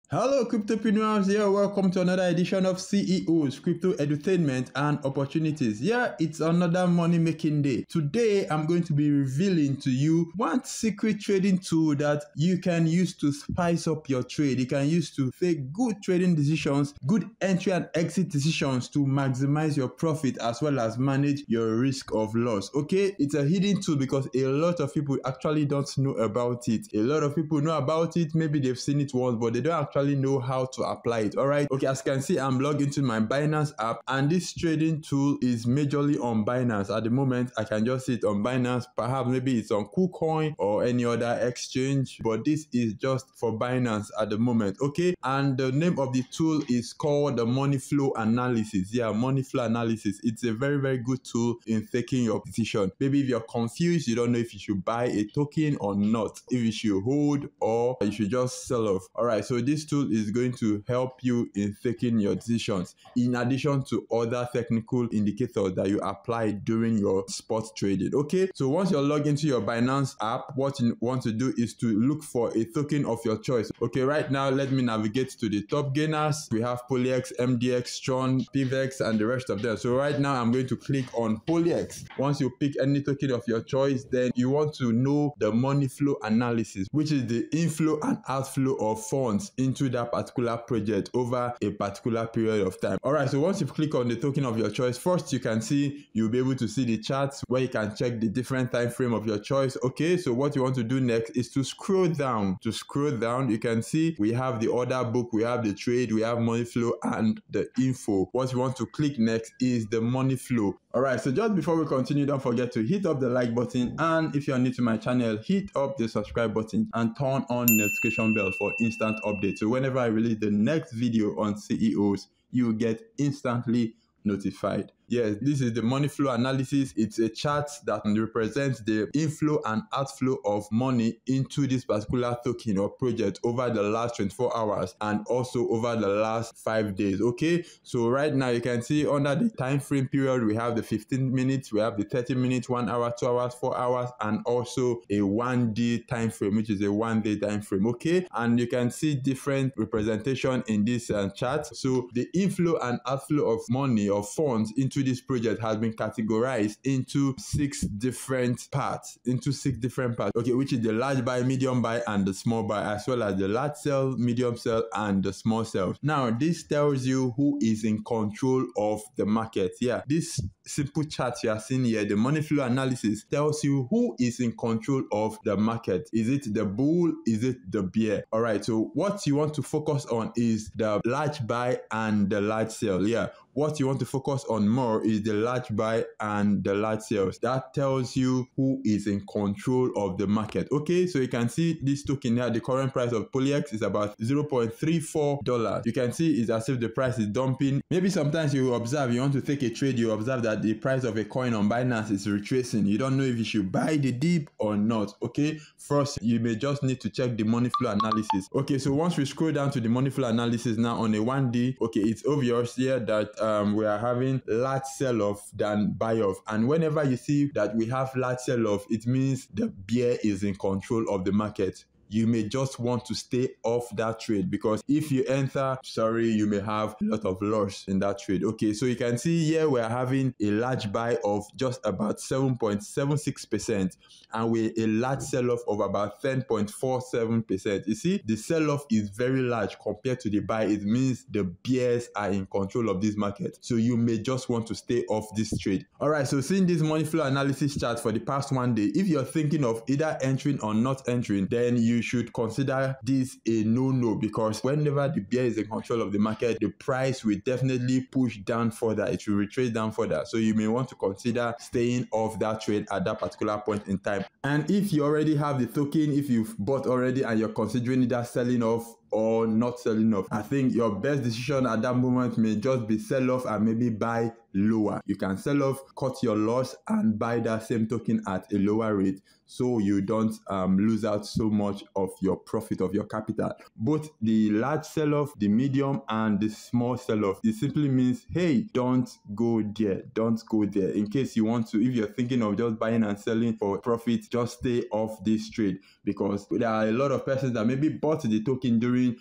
Hello cryptopreneurs, here welcome to another edition of CEO's Crypto Edutainment and Opportunities. Yeah, it's another money making day. Today I'm going to be revealing to you one secret trading tool that you can use to spice up your trade. You can use to take good trading decisions, good entry and exit decisions to maximize your profit as well as manage your risk of loss. Okay, it's a hidden tool because a lot of people actually don't know about it. A lot of people know about it, maybe they've seen it once, but they don't actually know how to apply it. All right, okay, as you can see, I'm logged into my Binance app and this trading tool is majorly on Binance at the moment. I can just see it on Binance, perhaps maybe it's on KuCoin or any other exchange, but this is just for Binance at the moment. Okay, and the name of the tool is called the money flow analysis. Yeah, money flow analysis. It's a very good tool in taking your decision. Maybe if you're confused, you don't know if you should buy a token or not, if you should hold or you should just sell off. All right, so this tool is going to help you in taking your decisions in addition to other technical indicators that you apply during your spot trading. Okay, so once you're logged into your Binance app, what you want to do is to look for a token of your choice. Okay, right now let me navigate to the top gainers. We have PolyX, MDX, Tron, PolyX, and the rest of them. So right now I'm going to click on PolyX. Once you pick any token of your choice, then you want to know the money flow analysis, which is the inflow and outflow of funds into that particular project over a particular period of time. All right, so once you click on the token of your choice, first you can see, you'll be able to see the charts where you can check the different time frame of your choice. Okay, so what you want to do next is to scroll down. To scroll down, you can see we have the order book, we have the trade, we have money flow and the info. What you want to click next is the money flow. All right, so just before we continue, don't forget to hit up the like button, and if you're new to my channel, hit up the subscribe button and turn on notification bell for instant updates. So whenever I release the next video on CEOs, you will get instantly notified. Yes, this is the money flow analysis. It's a chart that represents the inflow and outflow of money into this particular token or project over the last 24 hours and also over the last 5 days. Okay, so right now you can see under the time frame period, we have the 15 minutes, we have the 30 minutes, 1 hour, 2 hours, 4 hours, and also a 1 day time frame, which is a 1 day time frame. Okay, and you can see different representation in this chart. So the inflow and outflow of money or funds into this project has been categorized into 6 different parts. Okay, which is the large buy, medium buy, and the small buy, as well as the large sell, medium sell, and the small sell. Now this tells you who is in control of the market. Yeah, this simple chart you are seeing here, the money flow analysis, tells you who is in control of the market. Is it the bull? Is it the bear? All right, so what you want to focus on is the large buy and the large sell. Yeah, what you want to focus on more is the large buy and the large sales. That tells you who is in control of the market. Okay, so you can see this token here, the current price of PolyX is about $0.34. You can see it's as if the price is dumping. Maybe sometimes you observe, you want to take a trade, you observe that the price of a coin on Binance is retracing. You don't know if you should buy the dip or not. Okay, first you may just need to check the money flow analysis. Okay, so once we scroll down to the money flow analysis now on a 1D, okay, it's obvious here that we are having large sell-off than buy-off, and whenever you see that we have large sell-off, it means the bear is in control of the market. You may just want to stay off that trade, because if you enter, sorry, you may have a lot of loss in that trade. Okay, so you can see here we're having a large buy of just about 7.76% and with a large sell-off of about 10.47%. You see, the sell-off is very large compared to the buy. It means the bears are in control of this market, so you may just want to stay off this trade. All right, so seeing this money flow analysis chart for the past 1 day, if you're thinking of either entering or not entering, then you should consider this a no-no, because whenever the bear is in control of the market, the price will definitely push down further. It will retrace down further. So you may want to consider staying off that trade at that particular point in time. And if you already have the token, if you've bought already and you're considering either selling off or not selling off, I think your best decision at that moment may just be sell off and maybe buy lower. You can sell off, cut your loss, and buy that same token at a lower rate, so you don't lose out so much of your profit, of your capital. Both the large sell-off, the medium, and the small sell-off, it simply means, hey, don't go there. Don't go there. In case you want to, if you're thinking of just buying and selling for profit, just stay off this trade, because there are a lot of persons that maybe bought the token during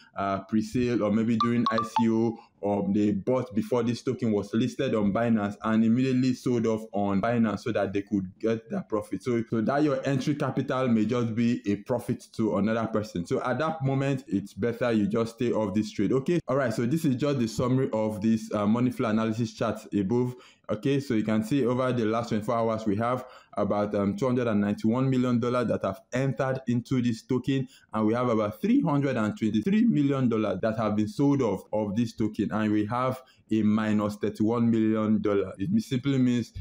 pre-sale, or maybe during ICO, or they bought before this token was listed on Binance and immediately sold off on Binance so that they could get their profit. So that your entry capital may just be a profit to another person. So at that moment, it's better you just stay off this trade. Okay. All right. So this is just the summary of this money flow analysis chart above. Okay, so you can see over the last 24 hours, we have about $291 million that have entered into this token, and we have about $323 million that have been sold off of this token, and we have a minus $31 million. It simply means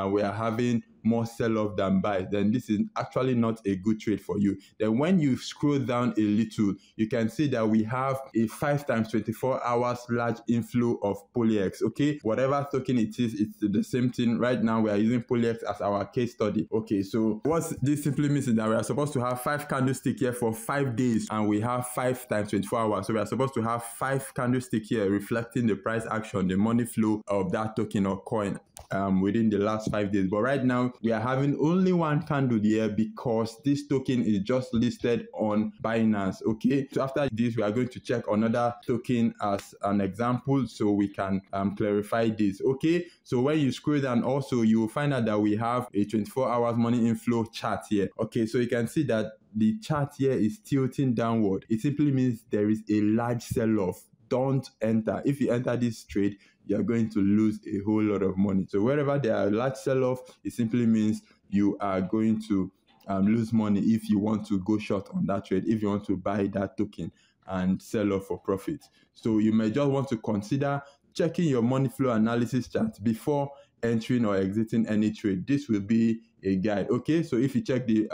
we are having more sell-off than buy. Then this is actually not a good trade for you. Then when you scroll down a little, you can see that we have a 5 times 24 hours large inflow of PolyX. Okay, whatever token it is, it's the same thing. Right now we are using PolyX as our case study. Okay, so what this simply means is that we are supposed to have 5 candlesticks here for 5 days, and we have 5 times 24 hours. So we are supposed to have 5 candlesticks here reflecting the price action, the money flow of that token or coin within the last 5 days. But right now we are having only 1 candle here because this token is just listed on Binance. Okay, so after this we are going to check another token as an example so we can clarify this. Okay, so when you scroll down also, you will find out that we have a 24 hours money inflow chart here. Okay, so you can see that the chart here is tilting downward. It simply means there is a large sell-off. Don't enter. If you enter this trade, you're going to lose a whole lot of money. So wherever there are large sell-off, it simply means you are going to lose money if you want to go short on that trade, if you want to buy that token and sell off for profit. So you may just want to consider checking your money flow analysis chart before entering or exiting any trade. This will be a guide. Okay, so if you check the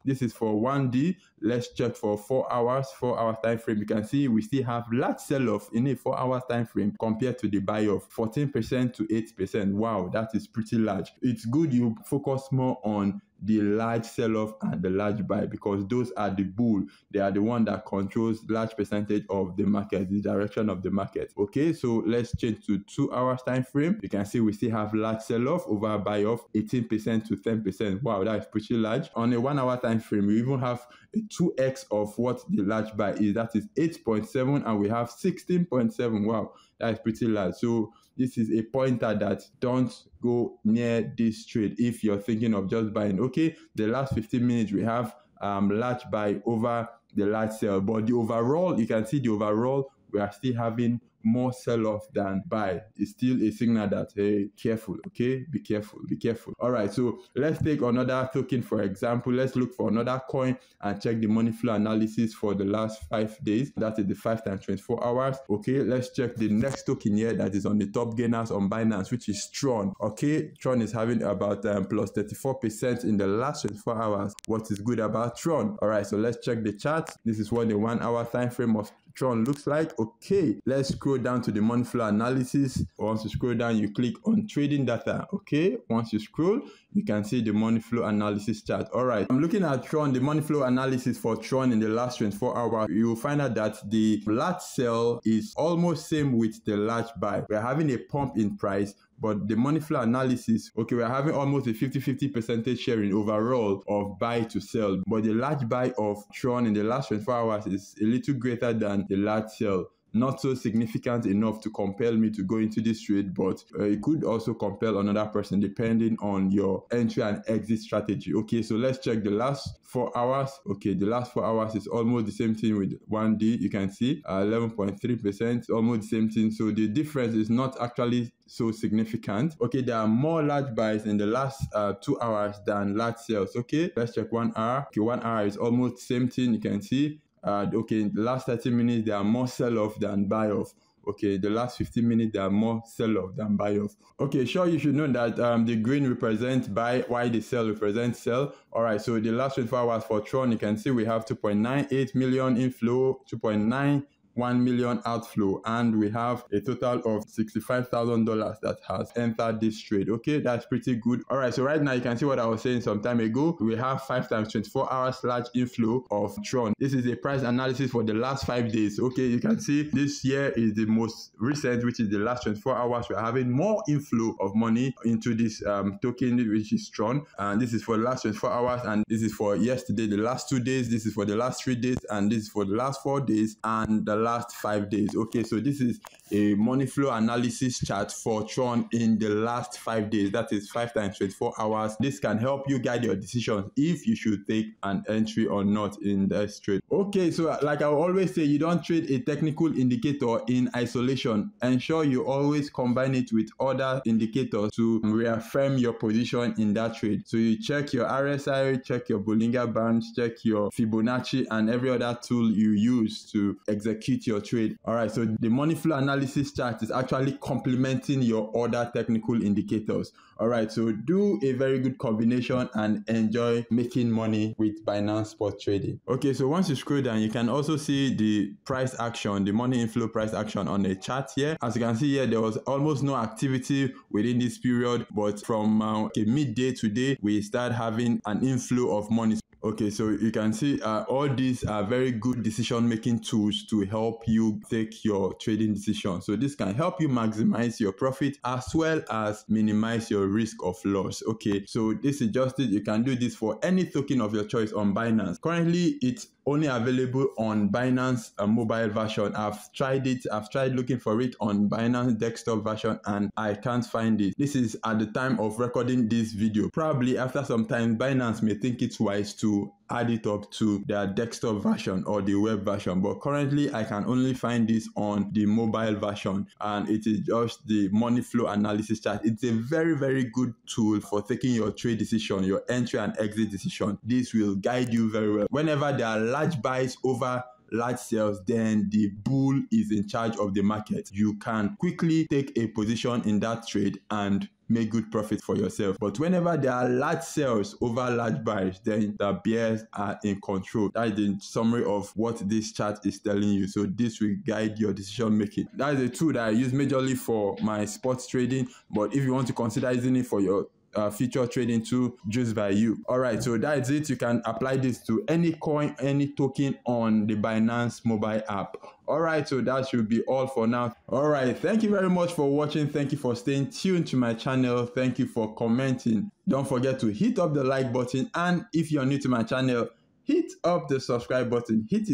this is for 1D. Let's check for 4 hours, 4 hour time frame. You can see we still have large sell-off in a 4 hours time frame compared to the buy of 14% to 8%. Wow, that is pretty large. It's good you focus more on the large sell-off and the large buy, because those are the bull. They are the one that controls large percentage of the market, the direction of the market. Okay, so let's change to 2 hours time frame. You can see we still have large sell-off over buy of 18% to 10%. Wow, that is pretty large. On a 1 hour time frame, we even have a 2x of what the large buy is. That is 8.7, and we have 16.7. Wow, that is pretty large. So this is a pointer that don't go near this trade if you're thinking of just buying. Okay, the last 15 minutes we have large buy over the large sell, but the overall, you can see the overall, we are still having more sell-off than buy. It's still a signal that, hey, careful. Okay, be careful, be careful. All right, so let's take another token. For example, let's look for another coin and check the money flow analysis for the last 5 days. That is the 5 times 24 hours. Okay, let's check the next token here that is on the top gainers on Binance, which is Tron. Okay, Tron is having about plus 34% in the last 24 hours. What is good about Tron? All right, so let's check the chart. This is what the 1 hour time frame of Tron looks like. Okay, let's scroll down to the money flow analysis. Once you scroll down, you click on trading data. Okay, once you scroll, you can see the money flow analysis chart. All right, I'm looking at Tron, the money flow analysis for Tron in the last 24 hours. You will find out that the large sell is almost same with the large buy. We're having a pump in price, but the money flow analysis, okay, we're having almost a 50-50% share in overall of buy to sell, but the large buy of Tron in the last 24 hours is a little greater than the large sell. Not so significant enough to compel me to go into this trade, but it could also compel another person depending on your entry and exit strategy. Okay, so let's check the last 4 hours. Okay, the last 4 hours is almost the same thing with 1D. You can see 11.3%, almost the same thing. So the difference is not actually so significant. Okay, there are more large buys in the last 2 hours than large sales. Okay, let's check 1 hour. Okay, 1 hour is almost the same thing. You can see okay, in the last 30 minutes, there are more sell-off than buy-off. Okay, the last 15 minutes, there are more sell-off than buy-off. Okay, sure, you should know that the green represents buy, while the sell represents sell. All right, so the last 24 hours for Tron, you can see we have 2.98 million inflow, 2.9 1 million outflow, and we have a total of $65,000 that has entered this trade. Okay, that's pretty good. All right, so right now you can see what I was saying some time ago. We have 5 times 24 hours large inflow of Tron. This is a price analysis for the last 5 days. Okay, you can see this year is the most recent, which is the last 24 hours. We're having more inflow of money into this token, which is Tron, and this is for the last 24 hours, and this is for yesterday, the last 2 days, this is for the last 3 days, and this is for the last 4 days and the last 5 days. Okay, so this is a money flow analysis chart for Tron in the last 5 days. That is 5 times 24 hours. This can help you guide your decisions if you should take an entry or not in this trade. Okay, so like I always say, you don't trade a technical indicator in isolation. Ensure you always combine it with other indicators to reaffirm your position in that trade. So you check your RSI, check your Bollinger Bands, check your Fibonacci, and every other tool you use to execute your trade. All right, so the money flow analysis chart is actually complementing your other technical indicators. All right, so do a very good combination and enjoy making money with Binance Spot Trading. Okay, so once you scroll down, you can also see the price action, the money inflow price action on a chart here. As you can see here, there was almost no activity within this period, but from midday today, we start having an inflow of money. Okay, so you can see all these are very good decision-making tools to help you take your trading decisions. So this can help you maximize your profit as well as minimize your risk of loss. Okay, so this is just it. You can do this for any token of your choice on Binance. Currently, it's only available on Binance mobile version. I've tried it. I've tried looking for it on Binance desktop version and I can't find it. This is at the time of recording this video. Probably after some time, Binance may think it's wise to add it up to their desktop version or the web version, but currently I can only find this on the mobile version, and it is just the money flow analysis chart. It's a very, very good tool for taking your trade decision, your entry and exit decision. This will guide you very well. Whenever there are large buys over large sales, then the bull is in charge of the market. You can quickly take a position in that trade and make good profit for yourself. But whenever there are large sales over large buys, then the bears are in control. That is the summary of what this chart is telling you. So this will guide your decision making. That is a tool that I use majorly for my sports trading, but if you want to consider using it for your future trading too, just by you. All right, so that's it. You can apply this to any coin, any token on the Binance mobile app. All right, so that should be all for now. All right, thank you very much for watching. Thank you for staying tuned to my channel. Thank you for commenting. Don't forget to hit up the like button, and if you're new to my channel, hit up the subscribe button. Hit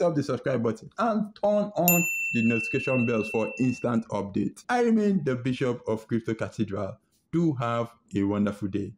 up the subscribe button and turn on the notification bells for instant updates. I remain the Bishop of Crypto Cathedral. Do have a wonderful day.